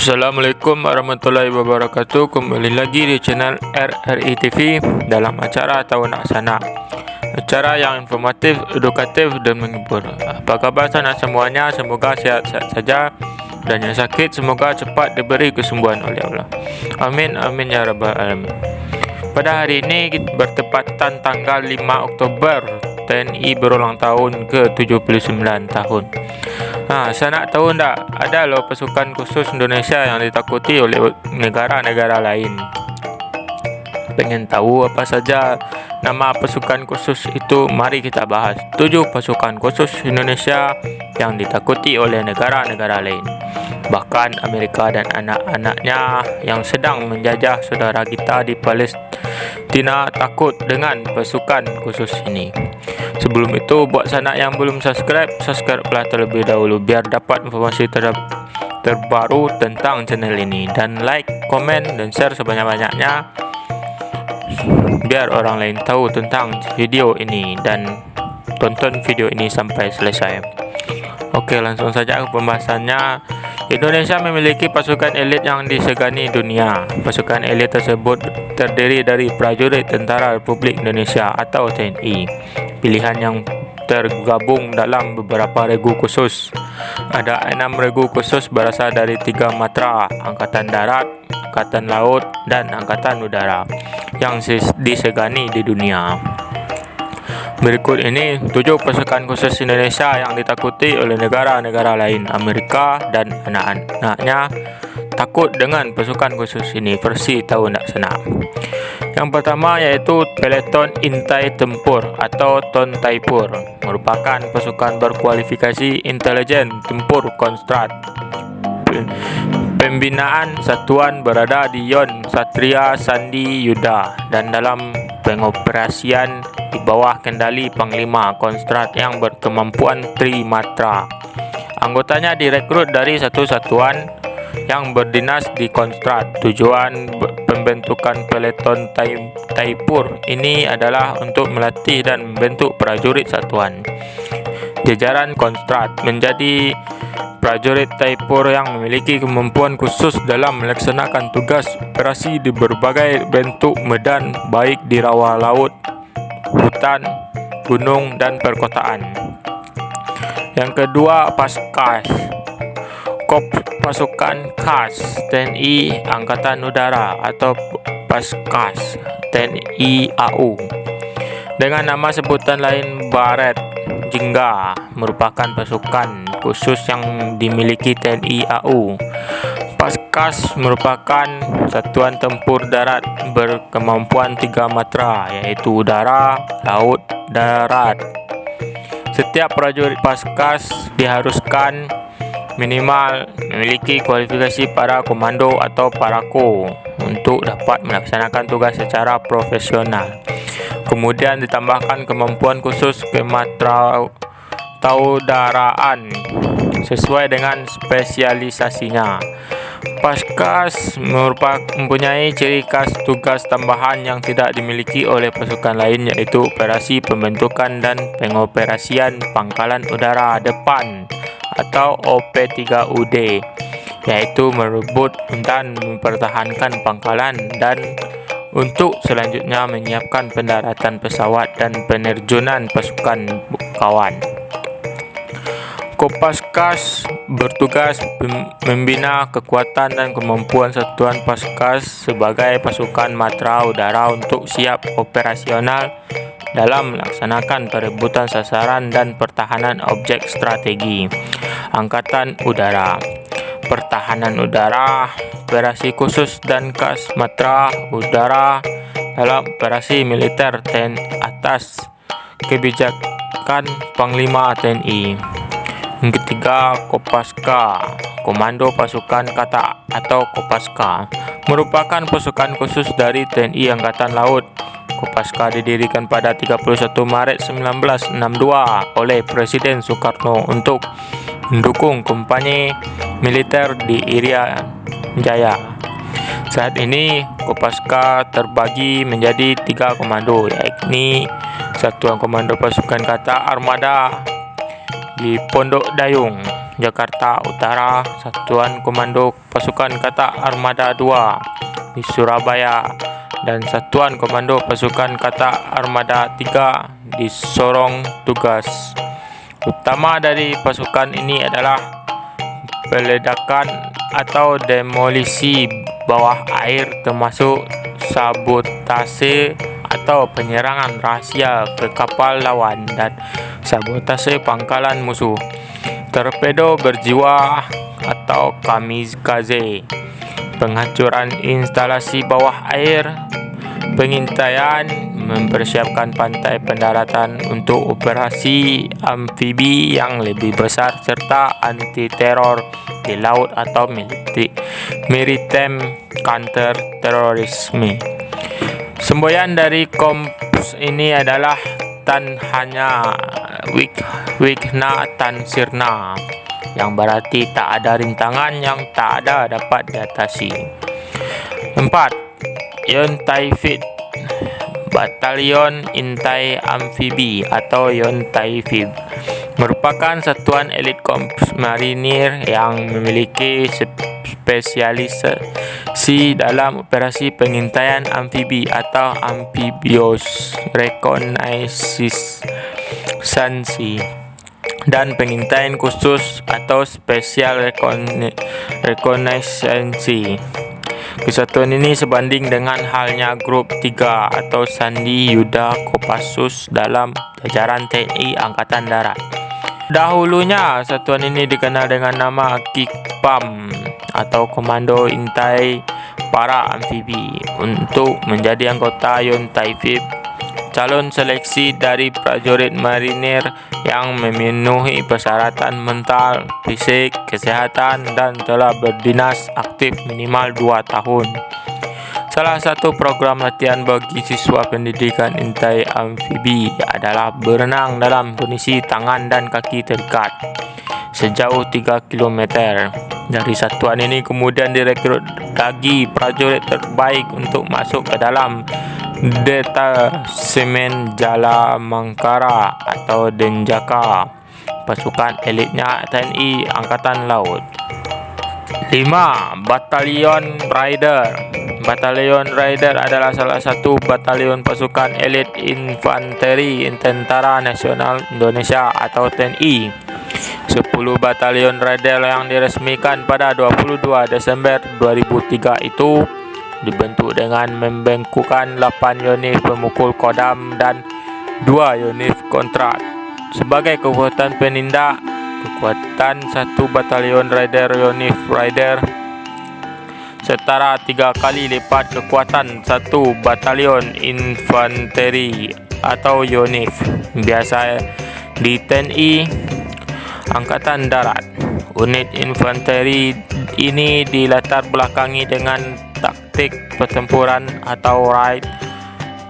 Assalamualaikum warahmatullahi wabarakatuh. Kembali lagi di channel RRI TV dalam acara Tahu Nak Sanak, acara yang informatif, edukatif dan menghibur. Apa kabar sanak semuanya? Semoga sehat-sehat saja, dan yang sakit semoga cepat diberi kesembuhan oleh Allah. Amin amin ya rabbal alamin. Pada hari ini bertepatan tanggal 5 Oktober, TNI berulang tahun ke-79 tahun. Sanak tahu ndak, ada loh pasukan khusus Indonesia yang ditakuti oleh negara-negara lain. Pengen tahu apa saja nama pasukan khusus itu? Mari kita bahas 7 pasukan khusus Indonesia yang ditakuti oleh negara-negara lain. Bahkan Amerika dan anak-anaknya yang sedang menjajah saudara kita di Palestina takut dengan pasukan khusus ini. Sebelum itu, buat sanak yang belum subscribe-lah terlebih dahulu biar dapat informasi terbaru tentang channel ini, dan like, komen, dan share sebanyak-banyaknya biar orang lain tahu tentang video ini, dan tonton video ini sampai selesai. Oke, langsung saja ke pembahasannya. Indonesia memiliki pasukan elit yang disegani dunia. Pasukan elit tersebut terdiri dari prajurit Tentara Republik Indonesia atau TNI, pilihan yang tergabung dalam beberapa regu khusus. Ada 6 regu khusus berasal dari 3 matra: Angkatan Darat, Angkatan Laut, dan Angkatan Udara yang disegani di dunia. Berikut ini 7 pasukan khusus Indonesia yang ditakuti oleh negara-negara lain. Amerika dan anak-anaknya takut dengan pasukan khusus ini, versi Tahu Nak Sanak. Yang pertama yaitu Peleton Intai Tempur atau Tontaipur, merupakan pasukan berkualifikasi intelijen tempur Kostrad. Pembinaan satuan berada di Yon Satria Sandi Yuda dan dalam pengoperasian di bawah kendali Panglima Kostrad yang berkemampuan Trimatra. Anggotanya direkrut dari satu satuan yang berdinas di Kostrad. Tujuan pembentukan Peleton Taipur ini adalah untuk melatih dan membentuk prajurit satuan jajaran Kostrad menjadi prajurit Taipur yang memiliki kemampuan khusus dalam melaksanakan tugas operasi di berbagai bentuk medan, baik di rawa laut, hutan, gunung, dan perkotaan. Yang kedua, Paskas, Pasukan Khas TNI Angkatan Udara atau Paskas TNI AU, dengan nama sebutan lain Baret Jingga, merupakan pasukan khusus yang dimiliki TNI AU. Paskas merupakan satuan tempur darat berkemampuan 3 matra, yaitu udara, laut, darat. Setiap prajurit Paskas diharuskan minimal memiliki kualifikasi para komando atau parako untuk dapat melaksanakan tugas secara profesional. Kemudian ditambahkan kemampuan khusus kematraudaraan sesuai dengan spesialisasinya. Paskas mempunyai ciri khas tugas tambahan yang tidak dimiliki oleh pasukan lain, yaitu operasi pembentukan dan pengoperasian pangkalan udara depan atau OP3UD, yaitu merebut dan mempertahankan pangkalan dan untuk selanjutnya menyiapkan pendaratan pesawat dan penerjunan pasukan kawan. Kopaskas bertugas membina kekuatan dan kemampuan satuan Paskas sebagai pasukan matra udara untuk siap operasional dalam melaksanakan perebutan sasaran dan pertahanan objek strategi. Angkatan Udara, Pertahanan Udara, operasi khusus dan khas matra udara dalam operasi militer TNI atas kebijakan Panglima TNI. Yang ketiga, Kopaska, Komando Pasukan Kata atau Kopaska, merupakan pasukan khusus dari TNI Angkatan Laut. Kopaska didirikan pada 31 Maret 1962 oleh Presiden Soekarno untuk mendukung kompani militer di Irian Jaya. Saat ini Kopaska terbagi menjadi 3 komando, yakni Satuan Komando Pasukan Kata Armada di Pondok Dayung Jakarta Utara, Satuan Komando Pasukan Katak Armada 2 di Surabaya, dan Satuan Komando Pasukan Katak Armada 3 di Sorong. Tugas utama dari pasukan ini adalah peledakan atau demolisi bawah air, termasuk sabotase atau penyerangan rahasia ke kapal lawan dan sabotase pangkalan musuh, torpedo berjiwa atau kamikaze, penghancuran instalasi bawah air, pengintaian, mempersiapkan pantai pendaratan untuk operasi amfibi yang lebih besar, serta anti-teror di laut atau maritime counter terorisme. Semboyan dari korps ini adalah Tan Hanya Wigna Tan Sirna, yang berarti tak ada rintangan yang tak ada dapat diatasi. 4. Yontaifib, Batalion Intai Amfibi atau Yontaifib, merupakan satuan elit korps marinir yang memiliki spesialisasi dalam operasi pengintaian amfibi atau amphibious reconnaissance dan pengintaian khusus atau special reconnaissance. Kesatuan ini sebanding dengan halnya Grup 3 atau Sandi Yuda Kopassus dalam jajaran TNI Angkatan Darat. Dahulunya, satuan ini dikenal dengan nama Kikpam atau Komando Intai Para Amfibi. Untuk menjadi anggota Yontaifib, calon seleksi dari prajurit marinir yang memenuhi persyaratan mental, fisik, kesehatan, dan telah berdinas aktif minimal 2 tahun. Salah satu program latihan bagi siswa pendidikan Intai Amfibi adalah berenang dalam kondisi tangan dan kaki terikat sejauh 3 km. Dari satuan ini kemudian direkrut lagi prajurit terbaik untuk masuk ke dalam Detasemen Jala Mangkara atau Denjaka, pasukan elitnya TNI Angkatan Laut. 5. Batalion Raider. Batalion Raider adalah salah satu batalion pasukan elit infanteri Tentara Nasional Indonesia atau TNI. 10 batalion Raider yang diresmikan pada 22 Desember 2003 itu dibentuk dengan membengkukan 8 unit pemukul kodam dan 2 unit kontrak. Sebagai kekuatan penindak, kekuatan 1 batalion Raider unit Raider setara 3 kali lipat kekuatan 1 batalion infanteri atau UNIF biasa di TNI Angkatan Darat. Unit infanteri ini dilatar belakangi dengan taktik pertempuran atau raid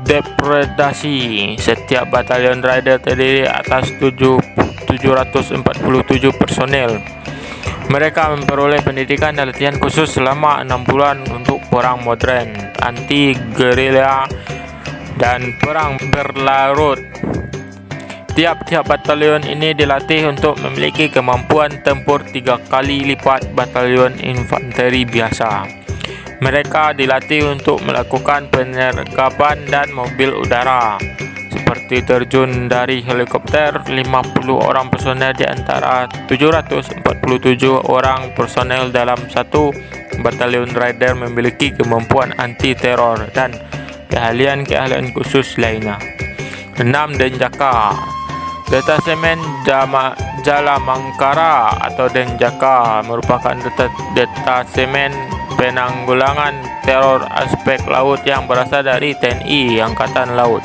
depredasi. Setiap batalion Raider terdiri atas 747 personel. Mereka memperoleh pendidikan dan latihan khusus selama 6 bulan untuk perang modern, anti-gerilya, dan perang berlarut. Tiap-tiap batalion ini dilatih untuk memiliki kemampuan tempur 3 kali lipat batalion infanteri biasa. Mereka dilatih untuk melakukan penyergapan dan mobil udara, seperti terjun dari helikopter. 50 orang personel di antara 747 orang personel dalam 1 batalion Raider memiliki kemampuan anti-teror dan keahlian khusus lainnya. 6. Denjaka. Detasemen Jala Mangkara atau Denjaka merupakan detasemen penanggulangan teror aspek laut yang berasal dari TNI Angkatan Laut.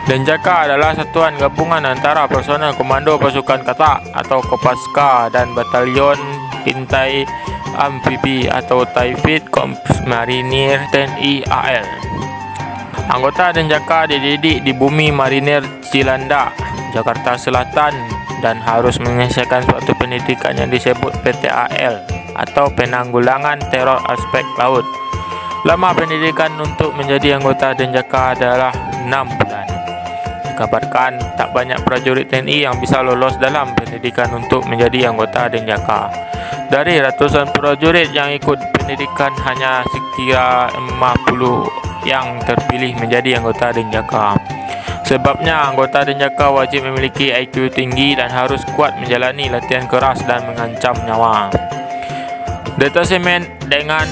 Denjaka adalah satuan gabungan antara personel Komando Pasukan Katak atau Kopaska dan Batalion Intai Amfibi atau Taifib Korps Marinir TNI AL. Anggota Denjaka dididik di Bumi Marinir Cilandak, Jakarta Selatan, dan harus menyelesaikan suatu pendidikan yang disebut PTAL atau Penanggulangan Teror Aspek Laut. Lama pendidikan untuk menjadi anggota Denjaka adalah 6 bulan. dikabarkan tak banyak prajurit TNI yang bisa lolos dalam pendidikan untuk menjadi anggota Denjaka. Dari ratusan prajurit yang ikut pendidikan, hanya sekira 50 yang terpilih menjadi anggota Denjaka. Sebabnya, anggota Denjaka wajib memiliki IQ tinggi dan harus kuat menjalani latihan keras dan mengancam nyawa. Detasemen dengan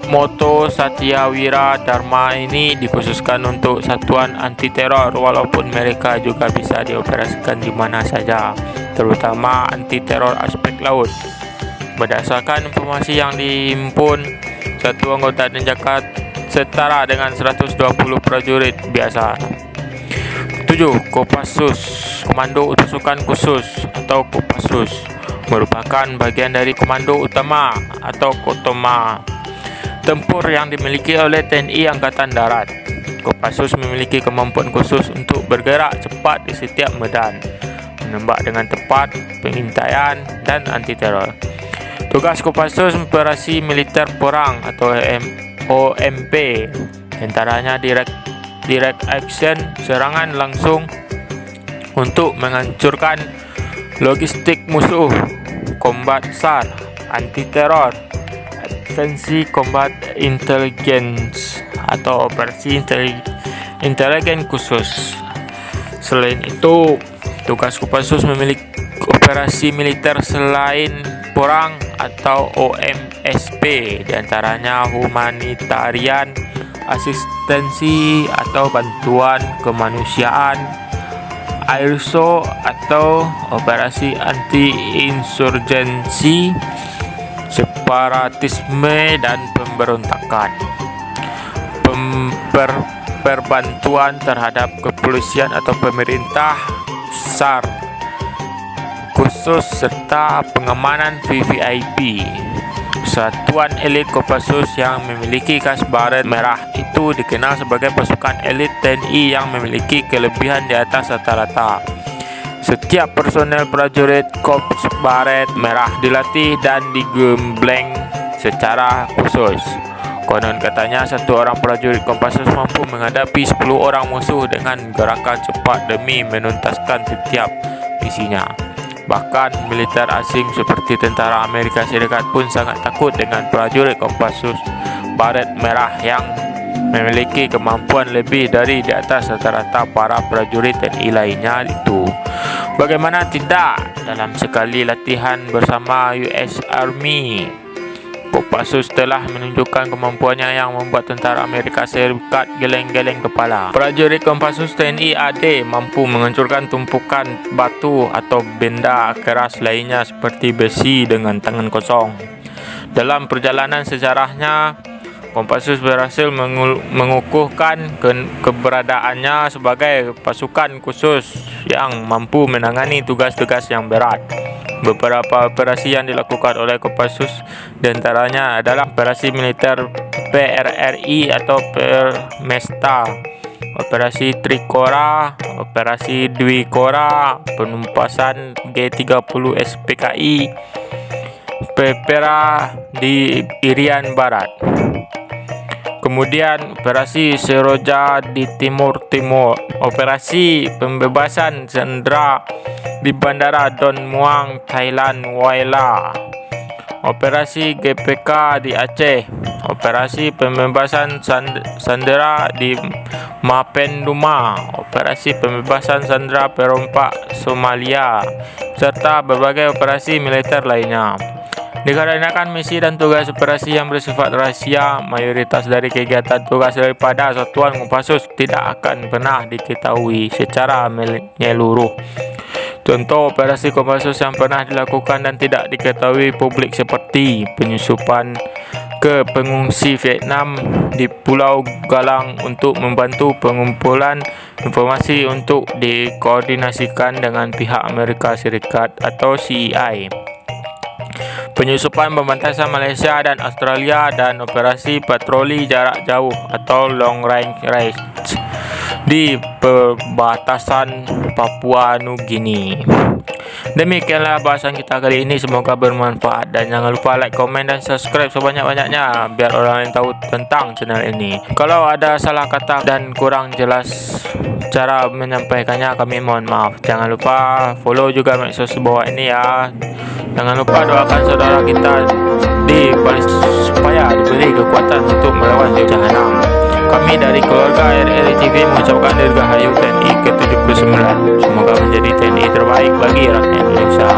moto Satya Wira Dharma ini dikhususkan untuk satuan anti teror, walaupun mereka juga bisa dioperasikan di mana saja, terutama anti teror aspek laut. Berdasarkan informasi yang dihimpun, satu anggota Denjaka setara dengan 120 prajurit biasa. 7. Kopassus, Komando Pasukan Khusus atau Kopassus, merupakan bagian dari Komando Utama atau Kotoma tempur yang dimiliki oleh TNI Angkatan Darat. Kopassus memiliki kemampuan khusus untuk bergerak cepat di setiap medan, menembak dengan tepat, pengintaian, dan anti-teror. Tugas Kopassus operasi militer perang atau OMP, antaranya direct action, serangan langsung untuk menghancurkan logistik musuh, combat SAR, anti-teror, Advanced Combat Intelligence atau operasi intelijen khusus. Selain itu, tugas Kopassus memiliki operasi militer selain perang atau OMSP, diantaranya humanitarian, asistensi atau bantuan kemanusiaan, AIRSO atau operasi anti-insurgensi, separatisme dan pemberontakan, perbantuan terhadap kepolisian atau pemerintah, SAR khusus, serta pengamanan VVIP. Satuan elit Kopassus yang memiliki khas baret merah itu dikenal sebagai pasukan elit TNI yang memiliki kelebihan di atas rata-rata. Setiap personel prajurit Korps Baret Merah dilatih dan digembleng secara khusus. Konon katanya satu orang prajurit Kopassus mampu menghadapi 10 orang musuh dengan gerakan cepat demi menuntaskan setiap misinya. Bahkan militer asing seperti tentara Amerika Serikat pun sangat takut dengan prajurit Kopassus Baret Merah yang memiliki kemampuan lebih dari di atas rata-rata para prajurit TNI lainnya itu. Bagaimana tidak, dalam sekali latihan bersama US Army, Kopassus telah menunjukkan kemampuannya yang membuat tentara Amerika Serikat geleng-geleng kepala. Prajurit Kopassus TNI AD mampu menghancurkan tumpukan batu atau benda keras lainnya seperti besi dengan tangan kosong. Dalam perjalanan sejarahnya, Kopassus berhasil mengukuhkan keberadaannya sebagai pasukan khusus yang mampu menangani tugas-tugas yang berat. Beberapa operasi yang dilakukan oleh Kopassus diantaranya adalah operasi militer PRRI atau Permesta, operasi Trikora, operasi Dwikora, penumpasan G30 SPKI, Pepera di Irian Barat. Kemudian operasi Seroja di Timur, operasi pembebasan sandera di Bandara Don Muang, Thailand, Waila, operasi GPK di Aceh, operasi pembebasan sandera di Mapenduma, operasi pembebasan sandera perompak Somalia, serta berbagai operasi militer lainnya. Dikarenakan misi dan tugas operasi yang bersifat rahasia, mayoritas dari kegiatan tugas daripada satuan Kopassus tidak akan pernah diketahui secara menyeluruh. Contoh operasi Kopassus yang pernah dilakukan dan tidak diketahui publik seperti penyusupan ke pengungsi Vietnam di Pulau Galang untuk membantu pengumpulan informasi untuk dikoordinasikan dengan pihak Amerika Serikat atau CEI. Penyusupan pembatasan Malaysia dan Australia dan operasi patroli jarak jauh atau long range raids di perbatasan Papua Nugini. Demikianlah bahasan kita kali ini, semoga bermanfaat, dan jangan lupa like, komen, dan subscribe sebanyak-banyaknya biar orang lain tahu tentang channel ini. Kalau ada salah kata dan kurang jelas cara menyampaikannya, kami mohon maaf. Jangan lupa follow juga medsos bawah ini ya. Jangan lupa doakan saudara kita supaya diberi kekuatan untuk melawan jahanam. Kami dari keluarga RRI TV mengucapkan dirgahayu TNI ke-79. Semoga menjadi TNI terbaik bagi rakyat Indonesia.